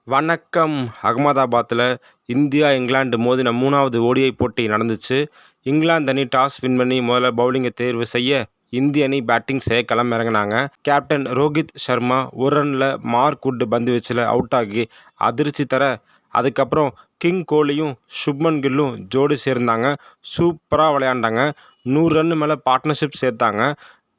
வணக்கம். அகமதாபாத்தில் இந்தியா இங்கிலாந்து மோதின 3வது ஓடிஐ போட்டி நடந்துச்சு. இங்கிலாந்து அணி டாஸ் வின் பண்ணி முதல்ல பவுலிங்கை தேர்வு செய்ய இந்திய அணி பேட்டிங் செய்ய களமிறங்கினாங்க. கேப்டன் ரோஹித் சர்மா ஒரு ரனில் மார்க் வுட் பந்து வீச்சில் அவுட் ஆகி அதிர்ச்சி தர, அதுக்கப்புறம் கிங் கோலியும் சுப்மன் கில்லும் ஜோடி சேர்ந்தாங்க. சூப்பராக விளையாண்டாங்க. 100 ரன் மேலே பார்ட்னர்ஷிப் சேர்த்தாங்க.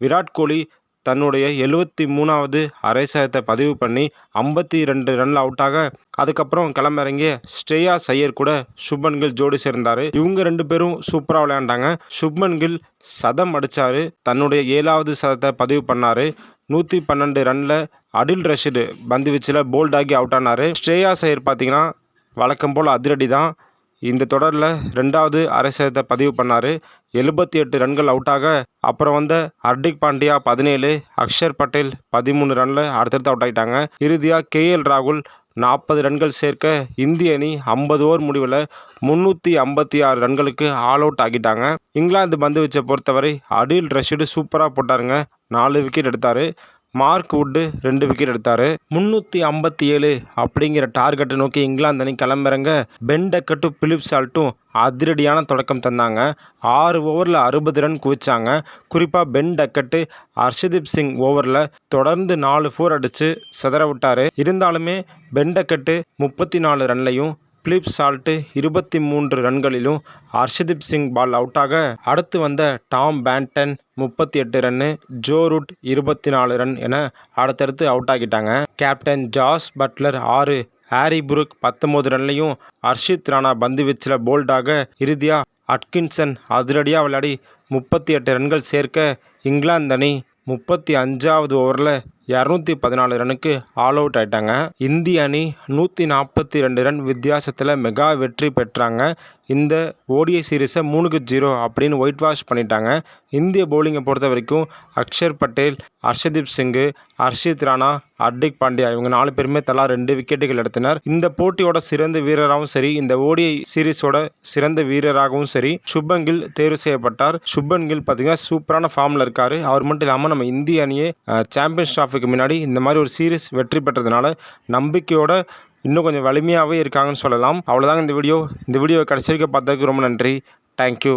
விராட் கோலி தன்னுடைய 73வது அரை சதத்தை பதிவு பண்ணி 52 ரன்னில் அவுட் ஆக, அதுக்கப்புறம் களமிறங்கிய ஸ்ரேயாஸ் ஐயர் கூட சுப்மன் கில் ஜோடி சேர்ந்தார். இவங்க 2 பேரும் சூப்பராக விளையாண்டாங்க. சுப்மன் கில் சதம் அடித்தார். தன்னுடைய 7வது சதத்தை பதிவு பண்ணார். 112 ரன்னில் அடில் ரஷீத் பந்து வீச்சில் போல்ட் ஆகி அவுட் ஆனார். ஸ்ரேயாஸ் ஐயர் பார்த்தீங்கன்னா வழக்கம் போல் அதிரடி தான். இந்த தொடரில் 2வது அரை சதத்தை பதிவு பண்ணார். 78 ரன்கள் அவுட் ஆக, அப்புறம் வந்த ஹர்திக் பாண்டியா 17, அக்ஷர் பட்டேல் 13 ரனில் அடுத்தடுத்து அவுட் ஆகிட்டாங்க. இறுதியாக கேஎல் ராகுல் 40 ரன்கள் சேர்க்க இந்திய அணி 50 ஓவர் முடிவில் 356 ரன்களுக்கு ஆல் அவுட் ஆகிட்டாங்க. இங்கிலாந்து பந்து வீச்சை பொறுத்தவரை அடில் ரஷீத் சூப்பராக போட்டாருங்க. 4 விக்கெட் எடுத்தார். மார்க் வுட் 2 விக்கெட் எடுத்தார். 357 அப்படிங்கிற டார்கெட்டை நோக்கி இங்கிலாந்து அணி களமிறங்க பென் டக்கெட்டும் பிலிப் சால்ட்டும் அதிரடியான தொடக்கம் தந்தாங்க. 6 ஓவரில் 60 ரன் குவிச்சாங்க. குறிப்பாக பென் டக்கெட்டு ஹர்ஷதீப் சிங் ஓவரில் தொடர்ந்து 4 4 அடித்து சிதற விட்டார். இருந்தாலுமே பென் டக்கெட்டு 34 ரன்லையும் பிலிப் சால்ட் 23 ரன்களிலும் ஹர்ஷதீப் சிங் பால் அவுட் ஆக, அடுத்து வந்த டாம் பேண்டன் 38 ரன்னு, ஜோ ரூட் 24 ரன் என அடுத்தடுத்து அவுட் ஆகிட்டாங்க. Captain Jos Buttler 6, Harry Brook 19 ரன்லையும் ஹர்ஷித் ராணா பந்து வீச்சில் போல்ட் ஆக, இறுதியாக அட்கின்சன் அதிரடியாக விளையாடி 38 ரன்கள் சேர்க்க இங்கிலாந்து அணி 35வது ஓவரில் 214 ரனுக்கு ஆல் அவுட் ஆயிட்டாங்க. இந்திய அணி 142 ரன் வித்தியாசத்தில் மெகா வெற்றி பெற்றாங்க. இந்த ஓடிஐ சீரீஸை 3-0 அப்படின்னு ஒயிட் வாஷ் பண்ணிட்டாங்க. இந்திய பவுலிங்கை பொறுத்த வரைக்கும் அக்ஷர் பட்டேல், ஹர்ஷதீப் சிங், ஹர்ஷித் ராணா, ஹர்திக் பாண்டியா இவங்க 4 பேருமே தலா 2 விக்கெட்டுகள் எடுத்தனர். இந்த போட்டியோட சிறந்த வீரராகவும் சரி, இந்த ஓடிஐ சீரீஸோட சிறந்த வீரராகவும் சரி சுப்மன் கில் தேர்வு செய்யப்பட்டார். சுப்மன் கில் பார்த்தீங்கன்னா சூப்பரான ஃபார்மில் இருக்கார். அவர் மட்டும் இல்லாமல் நம்ம இந்திய அணியே சாம்பியன்ஸ் டிராஃபிக்கு முன்னாடி இந்த மாதிரி ஒரு சீரீஸ் வெற்றி பெற்றதுனால நம்பிக்கையோட இன்னும் கொஞ்சம் வலிமையாகவே இருக்காங்கன்னு சொல்லலாம். அவ்வளோதாங்க இந்த வீடியோ. இந்த வீடியோவை கடைசி வரைக்கும் பார்த்ததுக்கு ரொம்ப நன்றி. தேங்க்யூ.